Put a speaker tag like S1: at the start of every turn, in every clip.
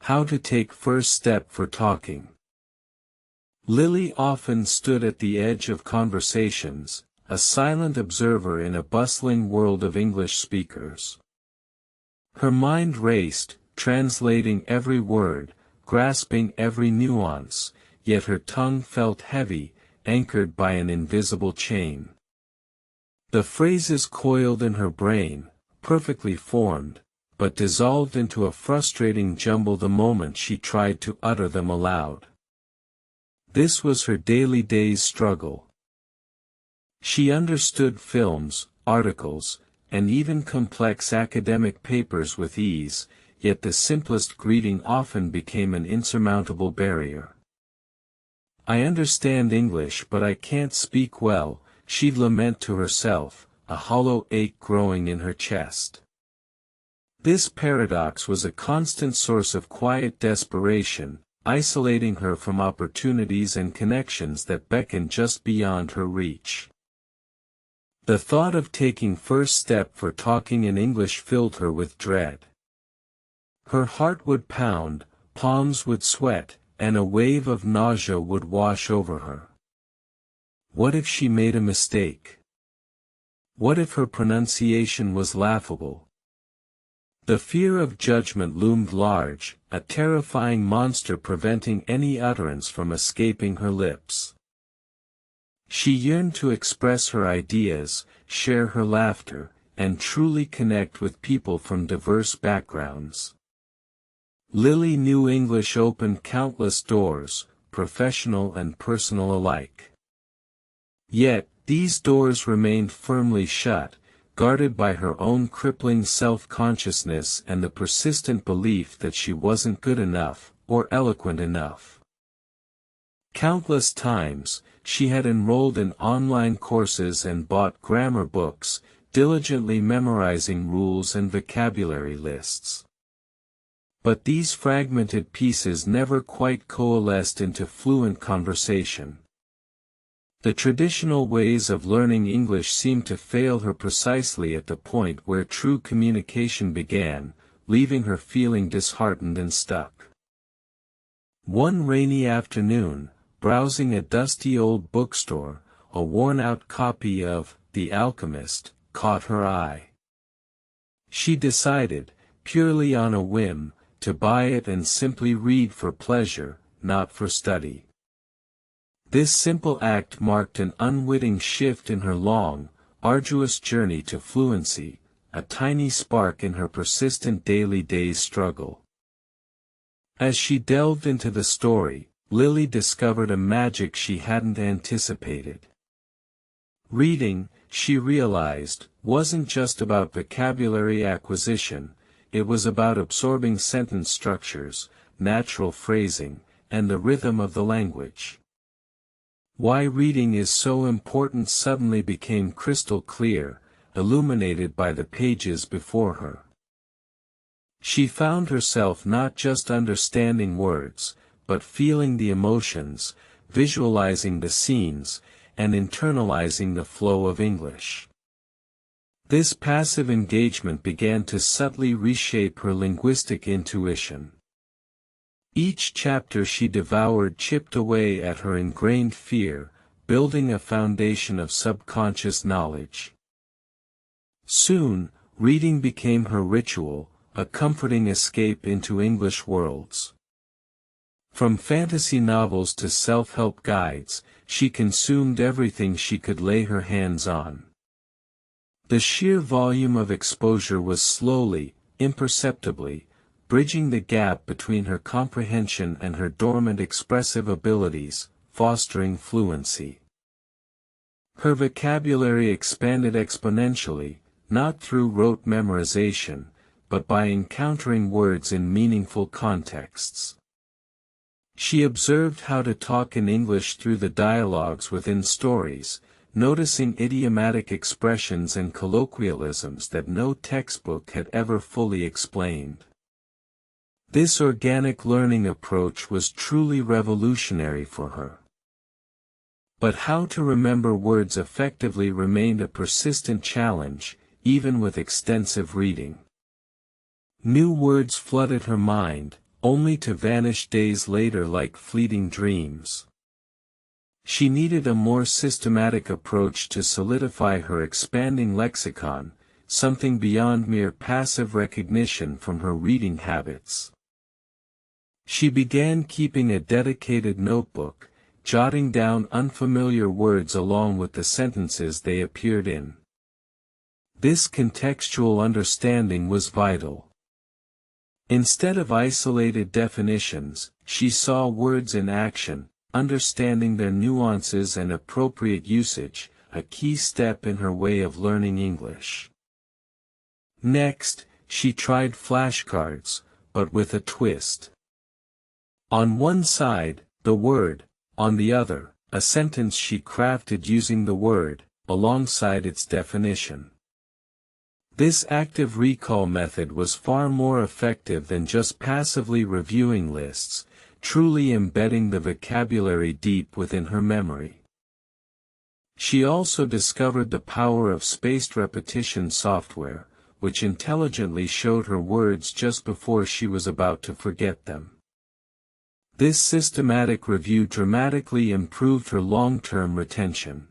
S1: How to Take First Step for Talking. Lily often stood at the edge of conversations, a silent observer in a bustling world of English speakers. Her mind raced, translating every word, grasping every nuance, yet her tongue felt heavy, anchored by an invisible chain. The phrases coiled in her brain, perfectly formed, but dissolved into a frustrating jumble the moment she tried to utter them aloud. This was her day's struggle. She understood films, articles, and even complex academic papers with ease, yet the simplest greeting often became an insurmountable barrier. "I understand English but I can't speak well," she'd lament to herself, a hollow ache growing in her chest. This paradox was a constant source of quiet desperation, isolating her from opportunities and connections that beckoned just beyond her reach. The thought of taking first step for talking in English filled her with dread. Her heart would pound, palms would sweat, and a wave of nausea would wash over her. What if she made a mistake? What if her pronunciation was laughable? The fear of judgment loomed large, a terrifying monster preventing any utterance from escaping her lips. She yearned to express her ideas, share her laughter, and truly connect with people from diverse backgrounds. Lily knew English opened countless doors, professional and personal alike. Yet, these doors remained firmly shut, guarded by her own crippling self-consciousness and the persistent belief that she wasn't good enough, or eloquent enough. Countless times, she had enrolled in online courses and bought grammar books, diligently memorizing rules and vocabulary lists. But these fragmented pieces never quite coalesced into fluent conversation. The traditional ways of learning English seemed to fail her precisely at the point where true communication began, leaving her feeling disheartened and stuck. One rainy afternoon, browsing a dusty old bookstore, a worn-out copy of The Alchemist caught her eye. She decided, purely on a whim, to buy it and simply read for pleasure, not for study. This simple act marked an unwitting shift in her long, arduous journey to fluency, a tiny spark in her persistent day's struggle. As she delved into the story, Lily discovered a magic she hadn't anticipated. Reading, she realized, wasn't just about vocabulary acquisition, it was about absorbing sentence structures, natural phrasing, and the rhythm of the language. Why reading is so important suddenly became crystal clear, illuminated by the pages before her. She found herself not just understanding words, but feeling the emotions, visualizing the scenes, and internalizing the flow of English. This passive engagement began to subtly reshape her linguistic intuition. Each chapter she devoured chipped away at her ingrained fear, building a foundation of subconscious knowledge. Soon, reading became her ritual, a comforting escape into English worlds. From fantasy novels to self-help guides, she consumed everything she could lay her hands on. The sheer volume of exposure was slowly, imperceptibly, bridging the gap between her comprehension and her dormant expressive abilities, fostering fluency. Her vocabulary expanded exponentially, not through rote memorization, but by encountering words in meaningful contexts. She observed how to talk in English through the dialogues within stories, noticing idiomatic expressions and colloquialisms that no textbook had ever fully explained. This organic learning approach was truly revolutionary for her. But how to remember words effectively remained a persistent challenge, even with extensive reading. New words flooded her mind, only to vanish days later like fleeting dreams. She needed a more systematic approach to solidify her expanding lexicon, something beyond mere passive recognition from her reading habits. She began keeping a dedicated notebook, jotting down unfamiliar words along with the sentences they appeared in. This contextual understanding was vital. Instead of isolated definitions, she saw words in action, understanding their nuances and appropriate usage, a key step in her way of learning English. Next, she tried flashcards, but with a twist. On one side, the word, on the other, a sentence she crafted using the word, alongside its definition. This active recall method was far more effective than just passively reviewing lists, truly embedding the vocabulary deep within her memory. She also discovered the power of spaced repetition software, which intelligently showed her words just before she was about to forget them. This systematic review dramatically improved her long-term retention.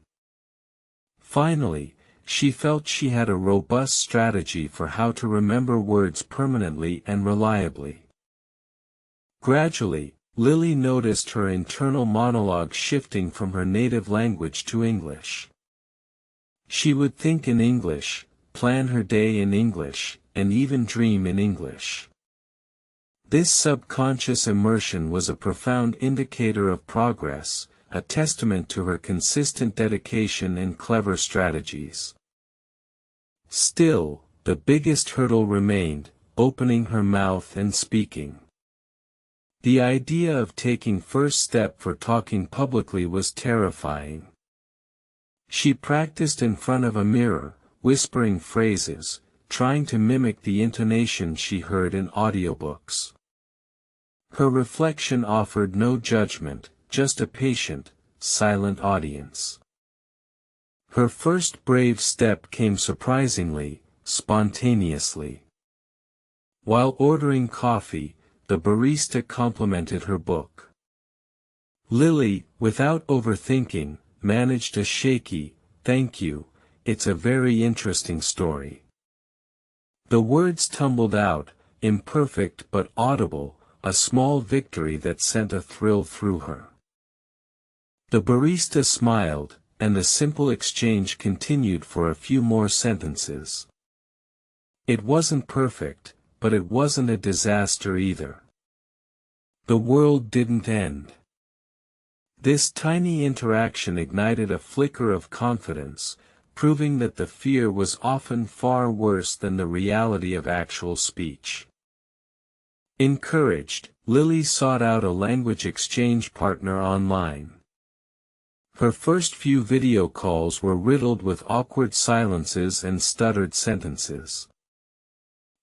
S1: Finally, she felt she had a robust strategy for how to remember words permanently and reliably. Gradually, Lily noticed her internal monologue shifting from her native language to English. She would think in English, plan her day in English, and even dream in English. This subconscious immersion was a profound indicator of progress, a testament to her consistent dedication and clever strategies. Still, the biggest hurdle remained, opening her mouth and speaking. The idea of taking first step for talking publicly was terrifying. She practiced in front of a mirror, whispering phrases, trying to mimic the intonation she heard in audiobooks. Her reflection offered no judgment, just a patient, silent audience. Her first brave step came surprisingly, spontaneously. While ordering coffee, the barista complimented her book. Lily, without overthinking, managed a shaky, "Thank you, it's a very interesting story." The words tumbled out, imperfect but audible, a small victory that sent a thrill through her. The barista smiled, and the simple exchange continued for a few more sentences. It wasn't perfect, but it wasn't a disaster either. The world didn't end. This tiny interaction ignited a flicker of confidence, proving that the fear was often far worse than the reality of actual speech. Encouraged, Lily sought out a language exchange partner online. Her first few video calls were riddled with awkward silences and stuttered sentences.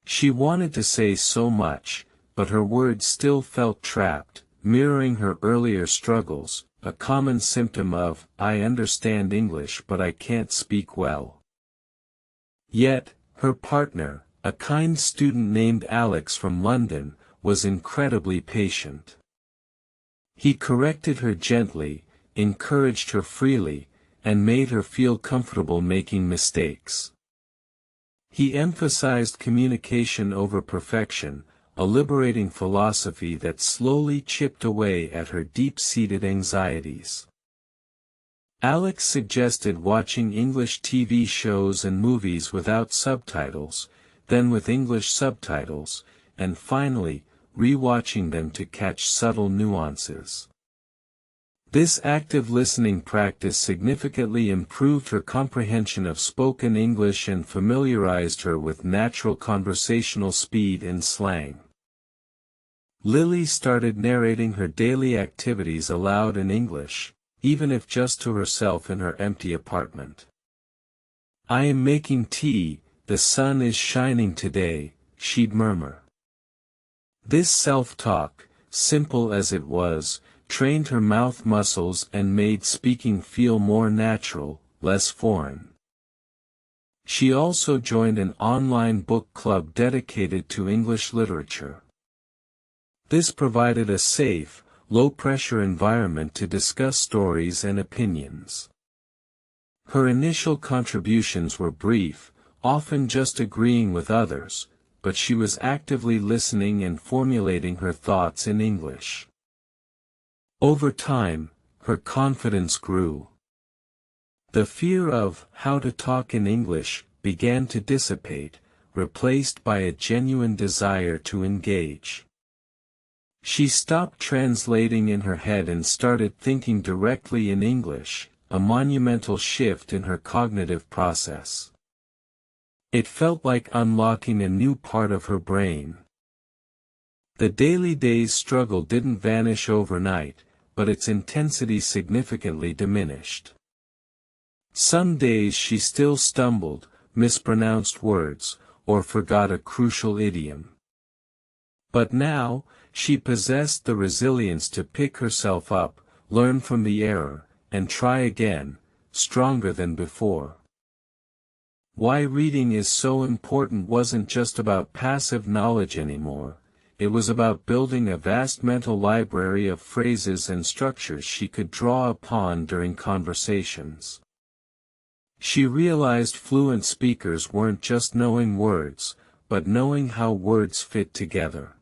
S1: She wanted to say so much, but her words still felt trapped, mirroring her earlier struggles, a common symptom of, "I understand English but I can't speak well." Yet, her partner, a kind student named Alex from London, was incredibly patient. He corrected her gently, encouraged her freely, and made her feel comfortable making mistakes. He emphasized communication over perfection, a liberating philosophy that slowly chipped away at her deep-seated anxieties. Alex suggested watching English TV shows and movies without subtitles, then with English subtitles, and finally, re-watching them to catch subtle nuances. This active listening practice significantly improved her comprehension of spoken English and familiarized her with natural conversational speed and slang. Lily started narrating her daily activities aloud in English, even if just to herself in her empty apartment. "I am making tea, the sun is shining today," she'd murmur. This self-talk, simple as it was, trained her mouth muscles and made speaking feel more natural, less foreign. She also joined an online book club dedicated to English literature. This provided a safe, low-pressure environment to discuss stories and opinions. Her initial contributions were brief, often just agreeing with others, but she was actively listening and formulating her thoughts in English. Over time, her confidence grew. The fear of how to talk in English began to dissipate, replaced by a genuine desire to engage. She stopped translating in her head and started thinking directly in English, a monumental shift in her cognitive process. It felt like unlocking a new part of her brain. The daily day's struggle didn't vanish overnight, but its intensity significantly diminished. Some days she still stumbled, mispronounced words, or forgot a crucial idiom. But now, she possessed the resilience to pick herself up, learn from the error, and try again, stronger than before. Why reading is so important wasn't just about passive knowledge anymore, it was about building a vast mental library of phrases and structures she could draw upon during conversations. She realized fluent speakers weren't just knowing words, but knowing how words fit together.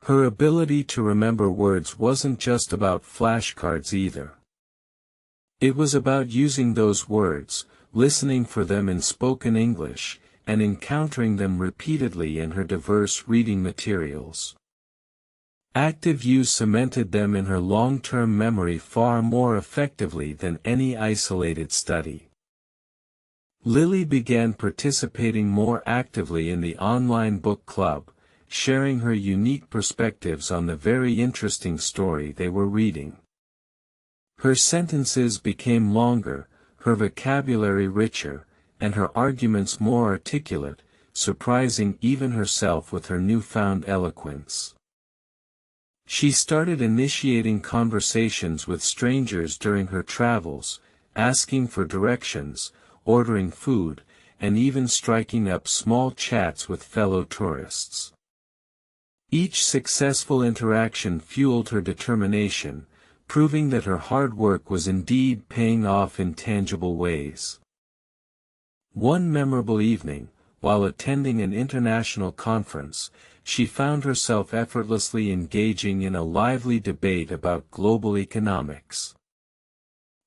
S1: Her ability to remember words wasn't just about flashcards either. It was about using those words, listening for them in spoken English, and encountering them repeatedly in her diverse reading materials. Active use cemented them in her long-term memory far more effectively than any isolated study. Lily began participating more actively in the online book club, sharing her unique perspectives on the very interesting story they were reading. Her sentences became longer, her vocabulary richer, and her arguments more articulate, surprising even herself with her newfound eloquence. She started initiating conversations with strangers during her travels, asking for directions, ordering food, and even striking up small chats with fellow tourists. Each successful interaction fueled her determination, proving that her hard work was indeed paying off in tangible ways. One memorable evening, while attending an international conference, she found herself effortlessly engaging in a lively debate about global economics.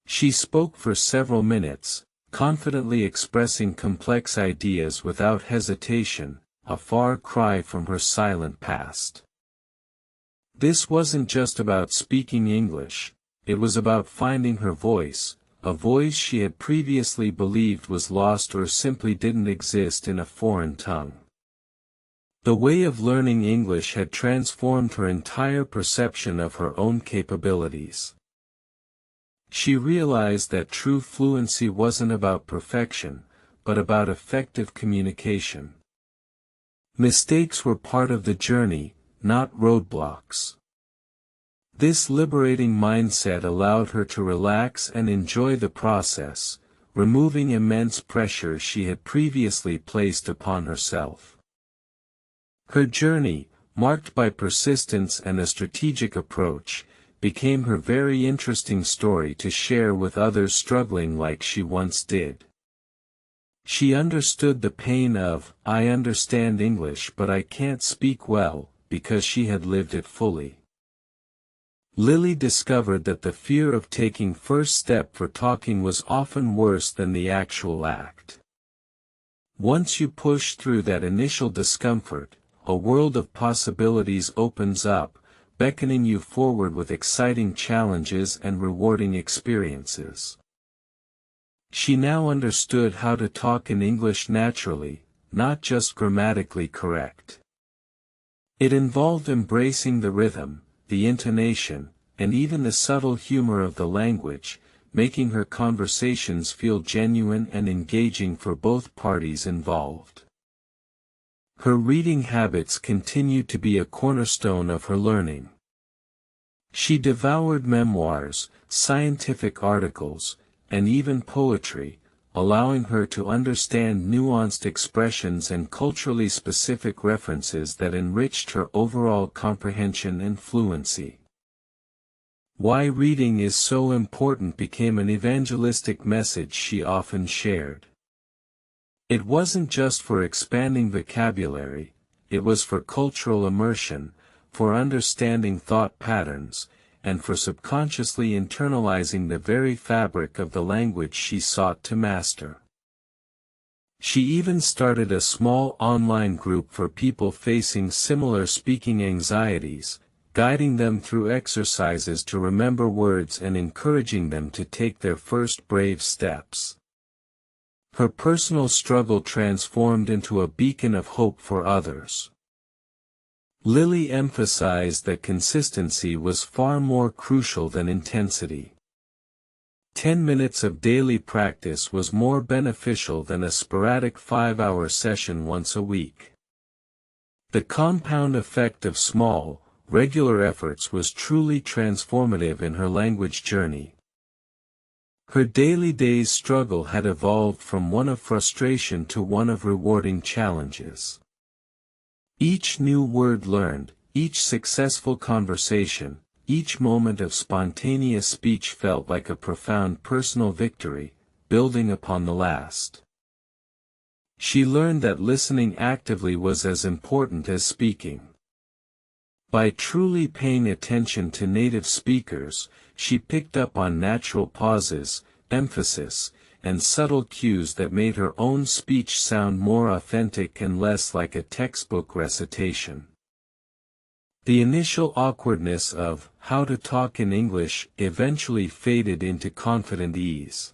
S1: She spoke for several minutes, confidently expressing complex ideas without hesitation, a far cry from her silent past. This wasn't just about speaking English, it was about finding her voice, a voice she had previously believed was lost or simply didn't exist in a foreign tongue. The way of learning English had transformed her entire perception of her own capabilities. She realized that true fluency wasn't about perfection, but about effective communication. Mistakes were part of the journey, not roadblocks. This liberating mindset allowed her to relax and enjoy the process, removing immense pressure she had previously placed upon herself. Her journey, marked by persistence and a strategic approach, became her very interesting story to share with others struggling like she once did. She understood the pain of, "I understand English but I can't speak well," because she had lived it fully. Lily discovered that the fear of taking first step for talking was often worse than the actual act. Once you push through that initial discomfort, a world of possibilities opens up, beckoning you forward with exciting challenges and rewarding experiences. She now understood how to talk in English naturally, not just grammatically correct. It involved embracing the rhythm, the intonation, and even the subtle humor of the language, making her conversations feel genuine and engaging for both parties involved. Her reading habits continued to be a cornerstone of her learning. She devoured memoirs, scientific articles, and even poetry, allowing her to understand nuanced expressions and culturally specific references that enriched her overall comprehension and fluency. Why reading is so important became an evangelistic message she often shared. It wasn't just for expanding vocabulary, it was for cultural immersion, for understanding thought patterns, and for subconsciously internalizing the very fabric of the language she sought to master. She even started a small online group for people facing similar speaking anxieties, guiding them through exercises to remember words and encouraging them to take their first brave steps. Her personal struggle transformed into a beacon of hope for others. Lily emphasized that consistency was far more crucial than intensity. 10 minutes of daily practice was more beneficial than a sporadic 5-hour session once a week. The compound effect of small, regular efforts was truly transformative in her language journey. Her daily day's struggle had evolved from one of frustration to one of rewarding challenges. Each new word learned, each successful conversation, each moment of spontaneous speech felt like a profound personal victory, building upon the last. She learned that listening actively was as important as speaking. By truly paying attention to native speakers, she picked up on natural pauses, emphasis, and subtle cues that made her own speech sound more authentic and less like a textbook recitation. The initial awkwardness of how to talk in English eventually faded into confident ease.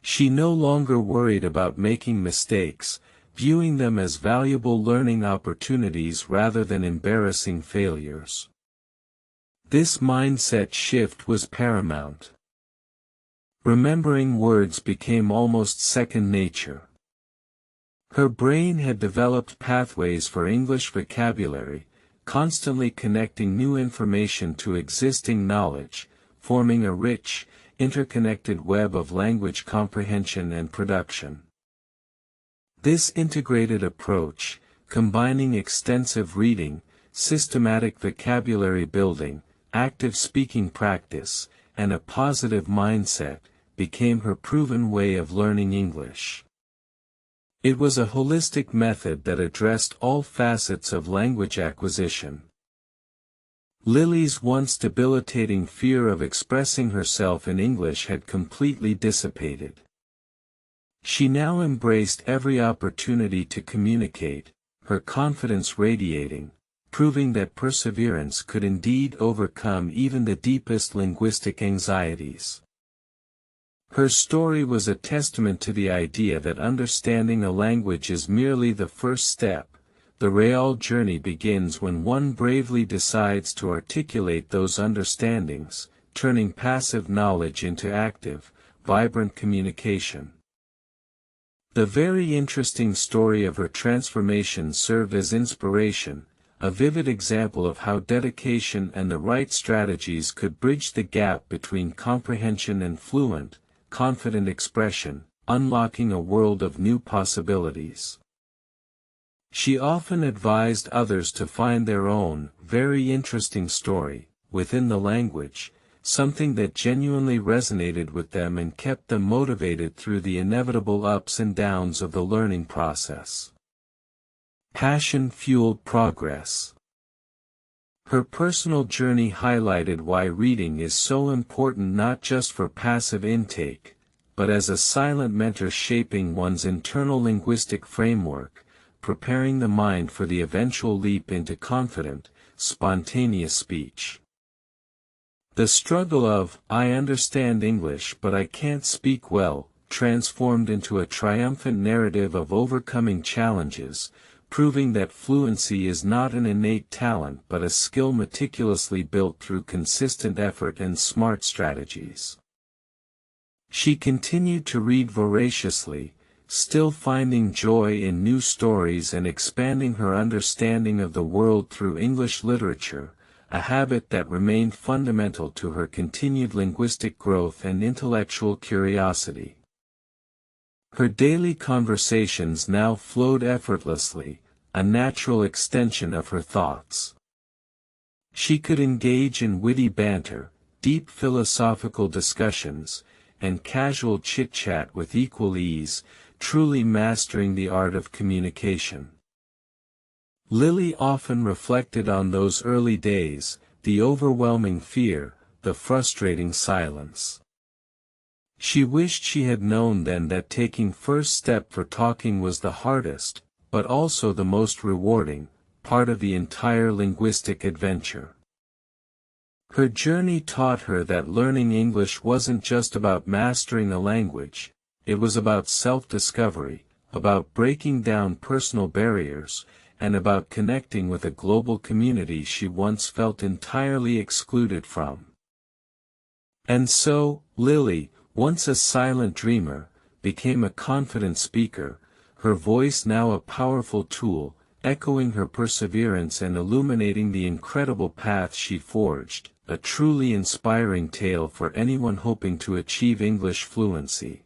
S1: She no longer worried about making mistakes, viewing them as valuable learning opportunities rather than embarrassing failures. This mindset shift was paramount. Remembering words became almost second nature. Her brain had developed pathways for English vocabulary, constantly connecting new information to existing knowledge, forming a rich, interconnected web of language comprehension and production. This integrated approach, combining extensive reading, systematic vocabulary building, active speaking practice, and a positive mindset, became her proven way of learning English. It was a holistic method that addressed all facets of language acquisition. Lily's once debilitating fear of expressing herself in English had completely dissipated. She now embraced every opportunity to communicate, her confidence radiating, proving that perseverance could indeed overcome even the deepest linguistic anxieties. Her story was a testament to the idea that understanding a language is merely the first step. The real journey begins when one bravely decides to articulate those understandings, turning passive knowledge into active, vibrant communication. The very interesting story of her transformation served as inspiration, a vivid example of how dedication and the right strategies could bridge the gap between comprehension and fluent, confident expression, unlocking a world of new possibilities. She often advised others to find their own, very interesting story, within the language, something that genuinely resonated with them and kept them motivated through the inevitable ups and downs of the learning process. Passion fueled progress. Her personal journey highlighted why reading is so important not just for passive intake, but as a silent mentor shaping one's internal linguistic framework, preparing the mind for the eventual leap into confident, spontaneous speech. The struggle of, "I understand English but I can't speak well," transformed into a triumphant narrative of overcoming challenges, proving that fluency is not an innate talent but a skill meticulously built through consistent effort and smart strategies. She continued to read voraciously, still finding joy in new stories and expanding her understanding of the world through English literature, a habit that remained fundamental to her continued linguistic growth and intellectual curiosity. Her daily conversations now flowed effortlessly, a natural extension of her thoughts. She could engage in witty banter, deep philosophical discussions, and casual chit-chat with equal ease, truly mastering the art of communication. Lily often reflected on those early days, the overwhelming fear, the frustrating silence. She wished she had known then that taking first step for talking was the hardest, but also the most rewarding, part of the entire linguistic adventure. Her journey taught her that learning English wasn't just about mastering a language, it was about self-discovery, about breaking down personal barriers, and about connecting with a global community she once felt entirely excluded from. And so, Lily, once a silent dreamer, became a confident speaker, her voice now a powerful tool, echoing her perseverance and illuminating the incredible path she forged, a truly inspiring tale for anyone hoping to achieve English fluency.